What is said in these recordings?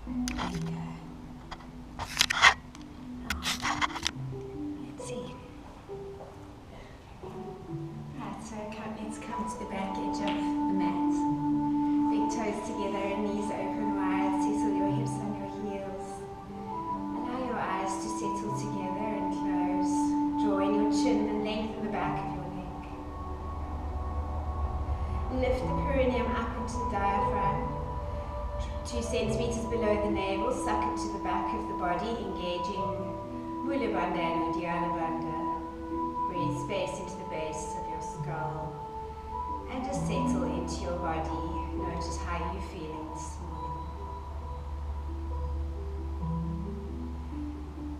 There you go. Let's see. Right, so let's come to the back edge of the mat. Big toes together and knees open wide. Settle your hips on your heels. Allow your eyes to settle together and close. Draw in your chin and lengthen the back of your neck. Lift the perineum up into the diaphragm. 2 centimeters below the navel, suck it to the back of the body, engaging Mula Bandha and Uddiyana Bandha. Breathe space into the base of your skull and just settle into your body. Notice how you're feeling this morning.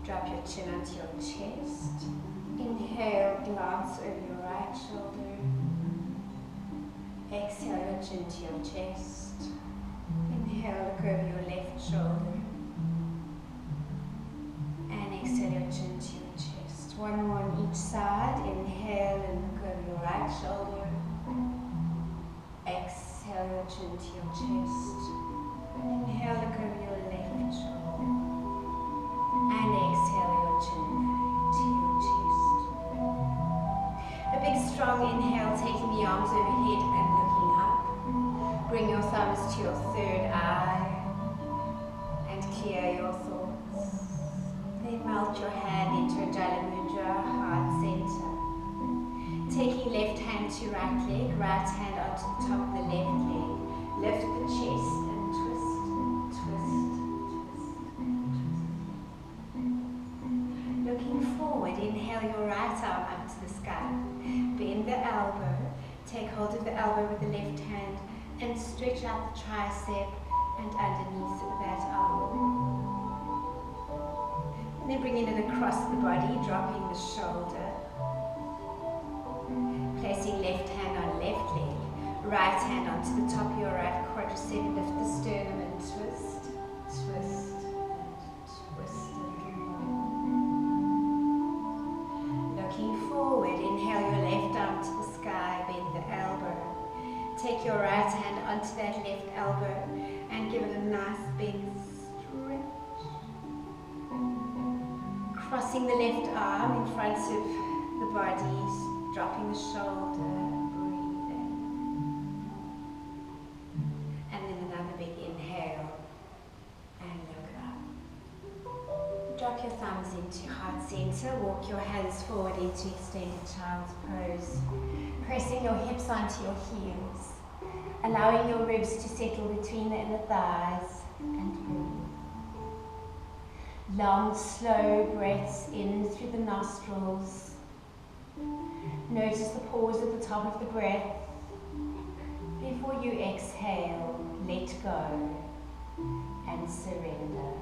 Drop your chin onto your chest. Inhale, glance over your right shoulder. Exhale your chin to your chest. Inhale, look over your left shoulder. And exhale your chin to your chest. One more on each side. Inhale and look over your right shoulder. Exhale your chin to your chest. Inhale, look over your left shoulder. And exhale your chin to your chest. A big strong inhale, taking the arms overhead and looking up. Bring your thumbs to your third eye and clear your thoughts. Then melt your hand into a Jala Mudra, heart center. Taking left hand to right leg, right hand onto the top of the left leg. Lift the chest and twist, twist, twist, twist. Looking forward, inhale your right arm up to the sky. Bend the elbow, take hold of the elbow with the left hand and stretch out the tricep and underneath that elbow. And then bringing it across the body, dropping the shoulder. Placing left hand on left leg, right hand onto the top of your right quadricep, lift the sternum and twist, twist, and twist a little more. Looking forward, inhale your left arm to the sky, bend the elbow. Take your right hand onto that left elbow and give it a nice big stretch. Crossing the left arm in front of the body, dropping the shoulder, breathing. And then another big inhale and look up. Drop your thumbs into heart center, walk your hands forward into extended child's pose. Pressing your hips onto your heels, allowing your ribs to settle between the inner thighs and breathe. Long, slow breaths in through the nostrils. Notice the pause at the top of the breath. Before you exhale, let go and surrender.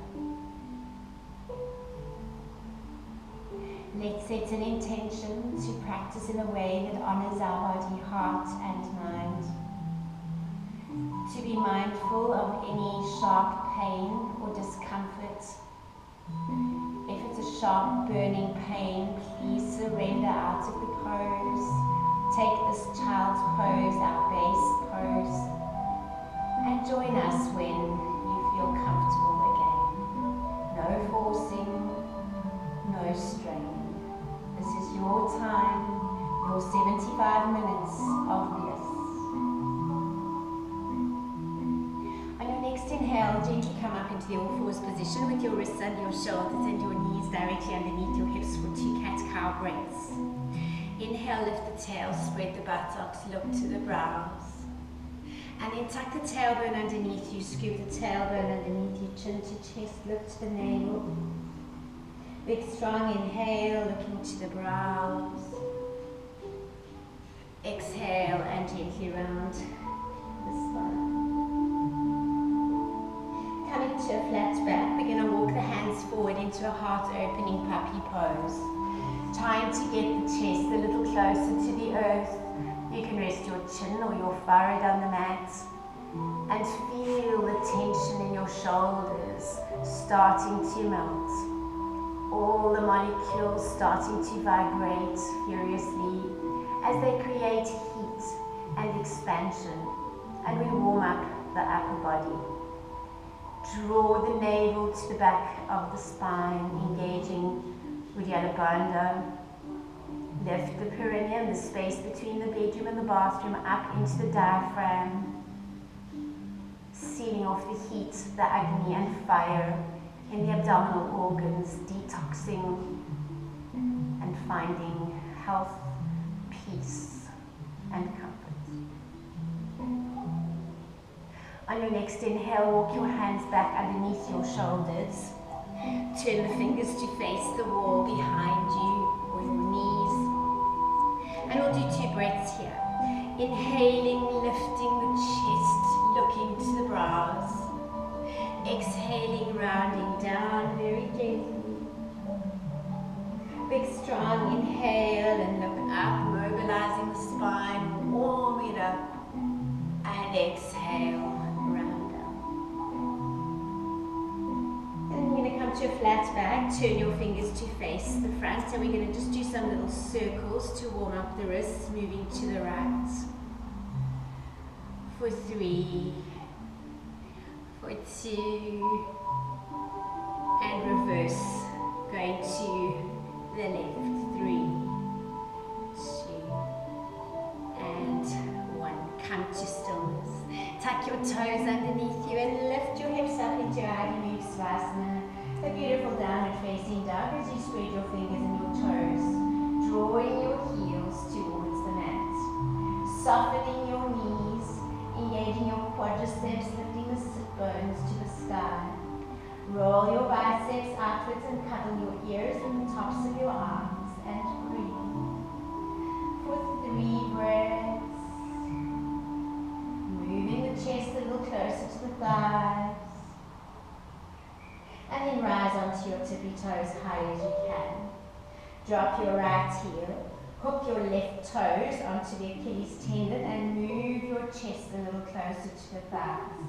Let's set an intention to practice in a way that honors our body, heart and mind. To be mindful of any sharp pain or discomfort. If it's a sharp burning pain, please surrender out of the pose. Take this child's pose, our base pose, and join us when you feel comfortable again. No forcing, no strain. This is your time, your 75 minutes of bliss. On your next inhale, gently come up into the all-fours position with your wrists under your shoulders and your knees directly underneath your hips for 2 cat-cow breaths. Inhale, lift the tail, spread the buttocks, look to the brows. And then tuck the tailbone underneath you, scoop the tailbone underneath your chin to chest, look to the navel. Big strong inhale, looking to the brows. Exhale and gently round the spine. Coming to a flat back, we're going to walk the hands forward into a heart-opening puppy pose. Trying to get the chest a little closer to the earth. You can rest your chin or your forehead on the mat and feel the tension in your shoulders starting to melt. All the molecules starting to vibrate furiously as they create heat and expansion, and we warm up the upper body. Draw the navel to the back of the spine, engaging Uddiyana Bandha. Lift the perineum, the space between the bedroom and the bathroom, up into the diaphragm, sealing off the heat, the agni and fire in the abdominal organs, detoxing and finding health, peace, and comfort. On your next inhale, walk your hands back underneath your shoulders. Turn the fingers to face the wall behind you or your knees. And we'll do 2 breaths here. Inhaling, lifting the chest, looking to the brows. Exhaling, rounding down very gently. Big strong inhale and look up, mobilizing the spine, warm it up. And exhale, round down. And we're going to come to a flat back, turn your fingers to face the front, and we're going to just do some little circles to warm up the wrists, moving to the right. For 3, for 2, and reverse, going to the left. 3, 2, and 1. Come to stillness. Tuck your toes underneath you and lift your hips up into Adi Mukha Svanasana. A beautiful downward facing dog as you spread your fingers and your toes, drawing your heels towards the mat. Softening your knees, engaging your quadriceps, lifting the sit bones to the sky. Roll your biceps outwards and cuddle your ears and the tops of your arms and breathe. For 3 breaths. Moving the chest a little closer to the thighs. And then rise onto your tippy toes high as you can. Drop your right heel. Hook your left toes onto the Achilles tendon and move your chest a little closer to the thighs.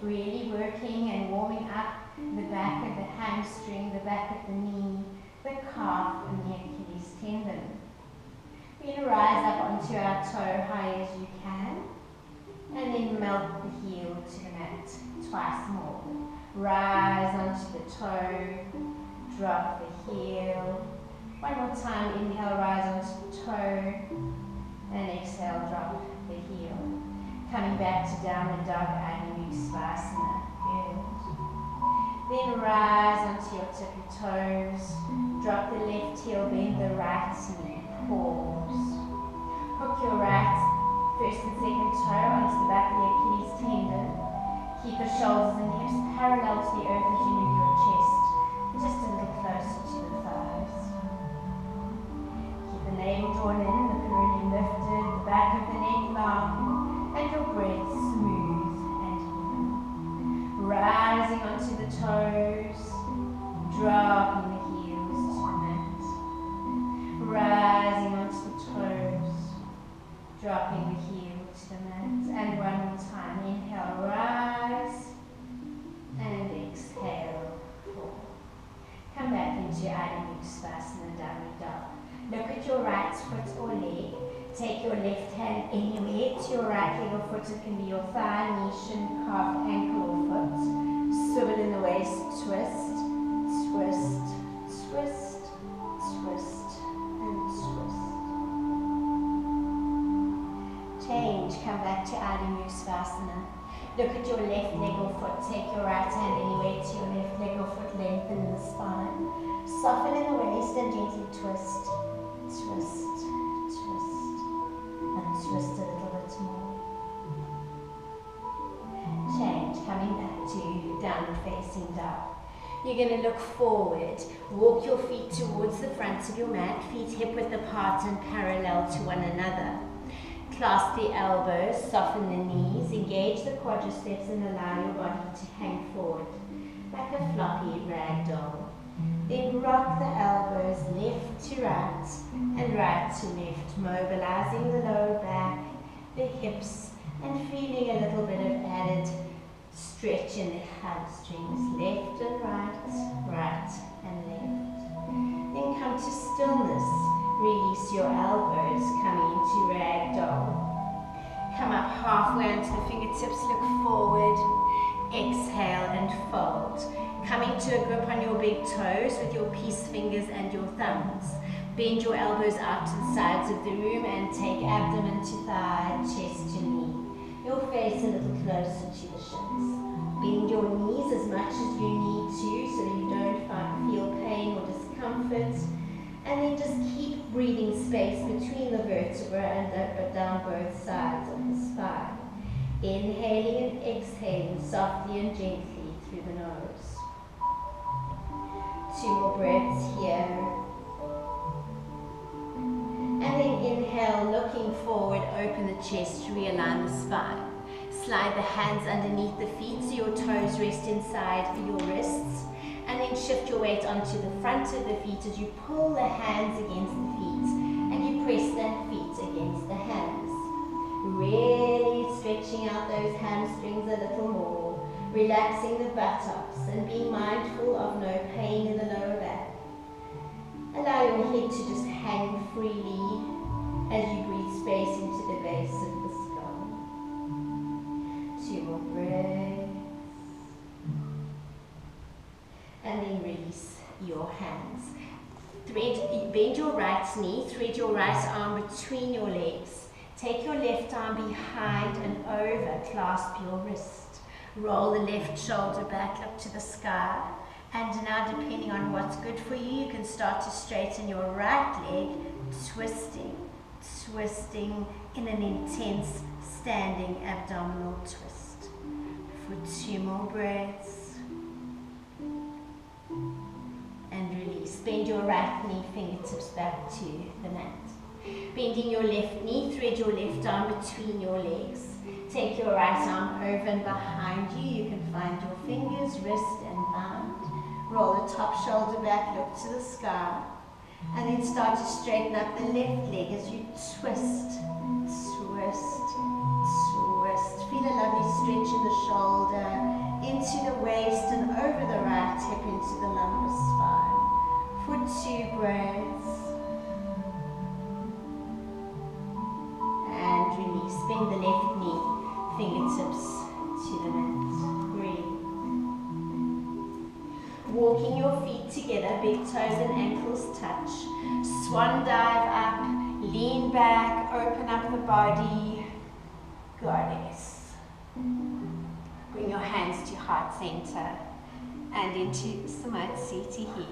Really working and warming up the back of the hamstring, the back of the knee, the calf and the Achilles tendon. We're going to rise up onto our toe high as you can. And then melt the heel to the mat twice more. Rise onto the toe, drop the heel. One more time, inhale, rise onto the toe, and exhale, drop the heel. Coming back to downward dog, Adi Mukha Svanasana. Good. Then rise onto your tippy toes, drop the left heel, bend the right knee, pause. Hook your right first and second toe onto the back of the Achilles tendon. Keep the shoulders and hips parallel to the earth as you move your chest, just a little closer to the thighs. Keep the navel drawn in, the perineum lifted, the back of the neck long, and your breath smooth and even. Rising onto the toes, dropping the heels to the mat. Rising onto the toes, dropping the heel to the mat. And one more time. Inhale, rise. And exhale, fall. Come back into Adi Mukha Svanasana, downward dog. Look at your right foot or leg. Take your left hand anywhere to your right leg or foot. It can be your thigh, knee, shin, calf, ankle, or foot. Swivel in the waist, twist, twist, twist, twist, and twist. Change, come back to Adi Mukha Svanasana. Look at your left leg or foot. Take your right hand anywhere to your left leg or foot. Lengthen in the spine. Soften in the waist and gently twist, twist, twist, and twist a little bit more. Change, coming back to downward facing dog. You're going to look forward. Walk your feet towards the front of your mat. Feet hip width apart and parallel to one another. Clasp the elbows, soften the knees, engage the quadriceps and allow your body to hang forward like a floppy rag doll. Then rock the elbows left to right and right to left, mobilizing the lower back, the hips, and feeling a little bit of added stretch in the hamstrings, left and right, right and left. Then come to stillness. Release your elbows, coming into rag doll. Come up halfway onto the fingertips, look forward. Exhale and fold. Coming to a grip on your big toes with your peace fingers and your thumbs. Bend your elbows out to the sides of the room and take abdomen to thigh, chest to knee. Your face a little closer to the shins. Bend your knees as much as you need to so that you don't feel pain or discomfort. And then just keep breathing space between the vertebra and down both sides of the spine. Inhaling and exhaling softly and gently through the nose. 2 more breaths here. And then inhale, looking forward, open the chest, realign the spine. Slide the hands underneath the feet so your toes rest inside your wrists. And then shift your weight onto the front of the feet as you pull the hands against the feet. And you press the feet against the hands. Really stretching out those hamstrings a little more. Relaxing the buttocks and being mindful of no pain in the lower back. Allow your head to just hang freely as you breathe space into the base of the skull. 2 more breaths. And then release your hands. Bend your right knee, thread your right arm between your legs. Take your left arm behind and over, clasp your wrist. Roll the left shoulder back up to the sky. And now, depending on what's good for you, you can start to straighten your right leg, twisting in an intense standing abdominal twist. For 2 more breaths. And release. Bend your right knee, fingertips back to the mat. Bending your left knee, thread your left arm between your legs. Take your right arm over and behind you. You can find your fingers, wrist and bound. Roll the top shoulder back, look to the sky. And then start to straighten up the left leg as you twist. Feel a lovely stretch in the shoulder, into the waist and over the right hip into the lumbar spine. For 2 breaths. And release. Bend the left knee, fingertips to the mat. Breathe. Walking your feet together, big toes and ankles touch. Swan dive up, lean back, open up the body. Goddess. Bring your hands to heart center and into Samadhi.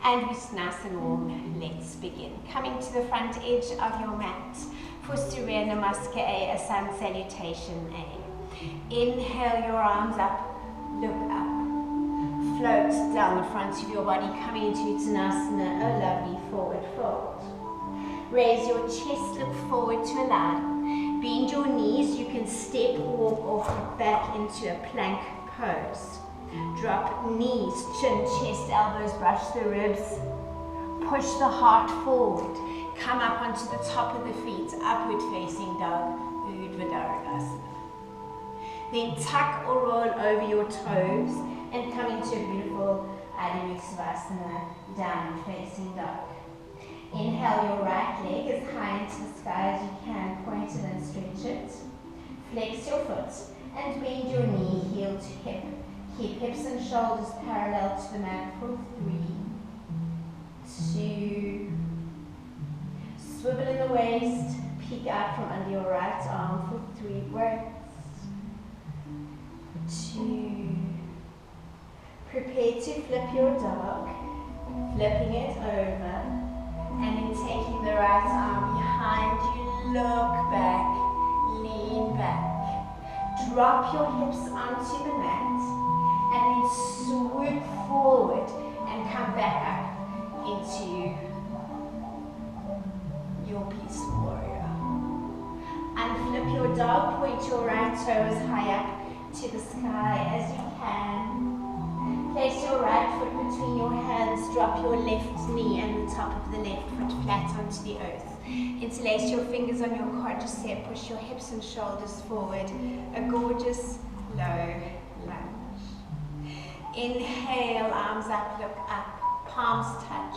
And with nice and warm, let's begin. Coming to the front edge of your mat for Surya Namaskar A, a sun salutation A. Inhale your arms up, look up. Float down the front of your body, coming into Uttanasana, a lovely forward fold. Raise your chest, look forward to a line. Bend your knees, you can step, walk or back into a plank pose. Drop knees, chin, chest, elbows, brush the ribs. Push the heart forward. Come up onto the top of the feet, upward facing dog, Urdhva Dharana. Then tuck or roll over your toes and come into a beautiful Adho Mukha, downward facing dog. Inhale your right leg as high into the sky as you can, point it and stretch it. Flex your foot and bend your knee, heel to hip. Keep hips and shoulders parallel to the mat for 3, 2. Swivel in the waist, peek out from under your right arm for 3 breaths. 2. Prepare to flip your dog, flipping it over. And then taking the right arm behind you, look back, lean back. Drop your hips onto the mat, and then swoop forward and come back up into your peaceful warrior. Unflip your dog, point your right toes high up to the sky as you can. Place your right foot between your hands, drop your left knee and the top of the left foot flat onto the earth. Interlace your fingers on your quadricep, push your hips and shoulders forward. A gorgeous low lunge. Inhale, arms up, look up, palms touch.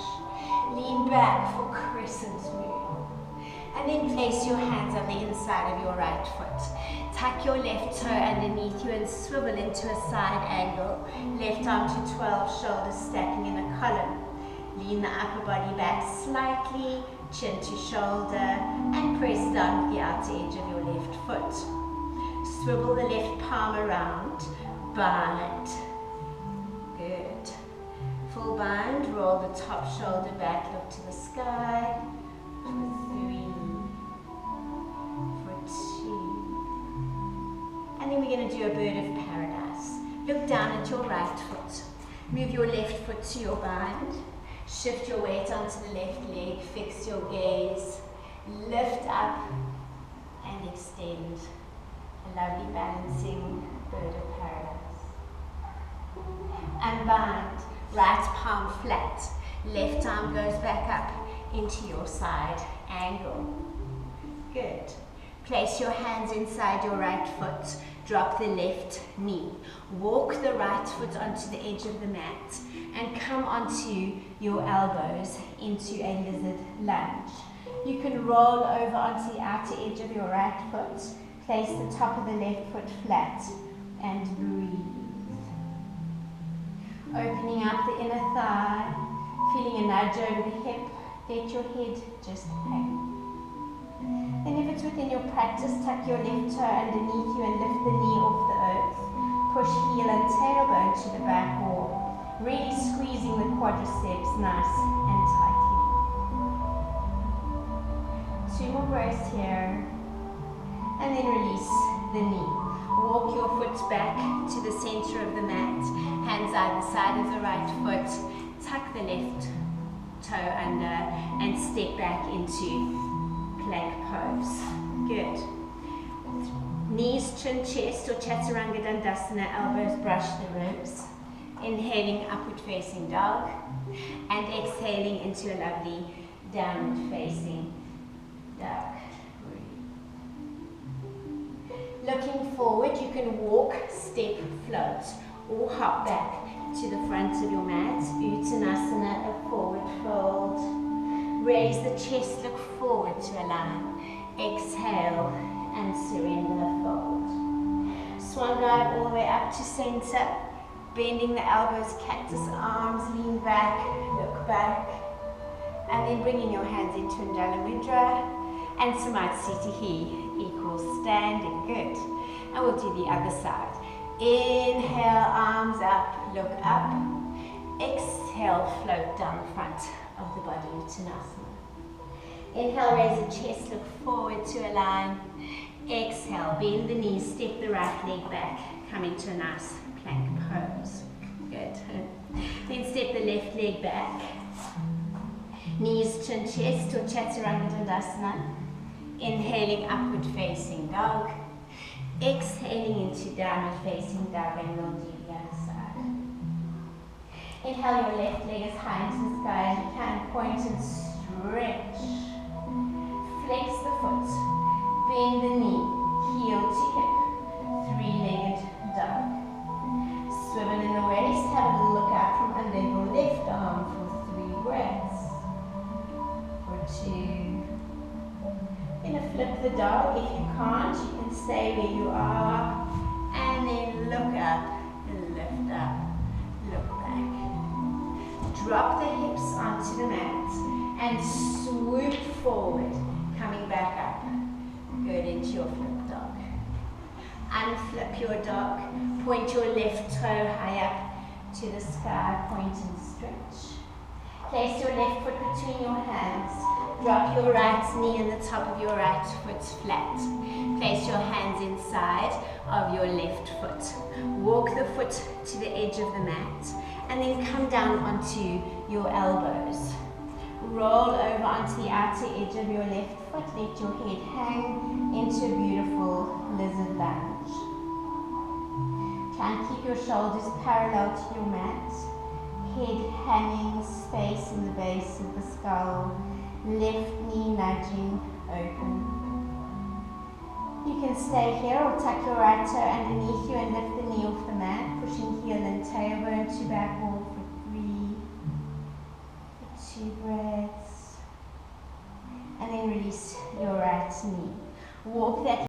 Lean back for crescent moon. And then place your hands on the inside of your right foot. Tuck your left toe underneath you and swivel into a side angle. Left arm to 12, shoulders stacking in a column. Lean the upper body back slightly, chin to shoulder, and press down the outer edge of your left foot. Swivel the left palm around, bind. Good. Full bind, roll the top shoulder back, look to the sky. For 3, for 2. And then we're going to do a bird of paradise. Look down at your right foot. Move your left foot to your bind. Shift your weight onto the left leg. Fix your gaze. Lift up and extend. A lovely balancing bird of paradise. And bind. Right palm flat. Left arm goes back up into your side angle. Good. Place your hands inside your right foot. Drop the left knee. Walk the right foot onto the edge of the mat and come onto your elbows into a lizard lunge. You can roll over onto the outer edge of your right foot. Place the top of the left foot flat and breathe. Opening up the inner thigh, feeling a nudge over the hip. Let your head just hang. Then if it's within your practice, tuck your left toe underneath you and lift the knee off the earth. Push heel and tailbone to the back wall, really squeezing the quadriceps nice and tightly. 2 more breaths here. And then release the knee. Walk your foot back to the center of the mat. Hands either side of the right foot. Tuck the left toe under and step back into plank pose. Good. Knees, chin, chest or chaturanga dandasana, elbows brush the ribs. Inhaling upward facing dog and exhaling into a lovely downward facing dog. Looking forward, you can walk, step, float or hop back to the front of your mat. Uttanasana, a forward fold. Raise the chest, look forward to a line. Exhale and surrender, fold. Swan dive all the way up to center. Bending the elbows, cactus arms, lean back, look back. And then bringing your hands into Ujjala Mudra and Samadhi equals standing. Good. And we'll do the other side. Inhale, arms up, look up. Exhale, float down the front of the body, Uttanasana. Inhale, raise the chest, look forward to a line. Exhale, bend the knees, step the right leg back, come into a nice plank pose. Good. Then step the left leg back. Knees, chin, chest or chaturanga dandasana. Inhaling, upward facing dog. Exhaling into downward facing dog, and we'll do the other side. Inhale, your left leg as high into the sky as you can. Point and stretch. Flex the foot. Bend the knee. Heel to hip. 3-legged dog. Swivel in the waist. Have a look out from under your left arm for 3 breaths. For 2. Gonna flip the dog. If you can't, you can stay where you are. And then look up, lift up, look back. Drop the hips onto the mat and swoop forward, coming back up. Good, into your flip dog. Unflip your dog. Point your left toe high up to the sky. Point and stretch. Place your left foot between your hands. Drop your right knee and the top of your right foot flat. Place your hands inside of your left foot. Walk the foot to the edge of the mat and then come down onto your elbows. Roll over onto the outer edge of your left foot. Let your head hang into a beautiful lizard lunge. Try and keep your shoulders parallel to your mat. Head hanging, space in the base of the skull. Left knee nudging open. You can stay here or tuck your right toe underneath you and lift the knee off the mat, pushing heel and tailbone to back wall for 3, for 2 breaths. and then release your right knee. Walk that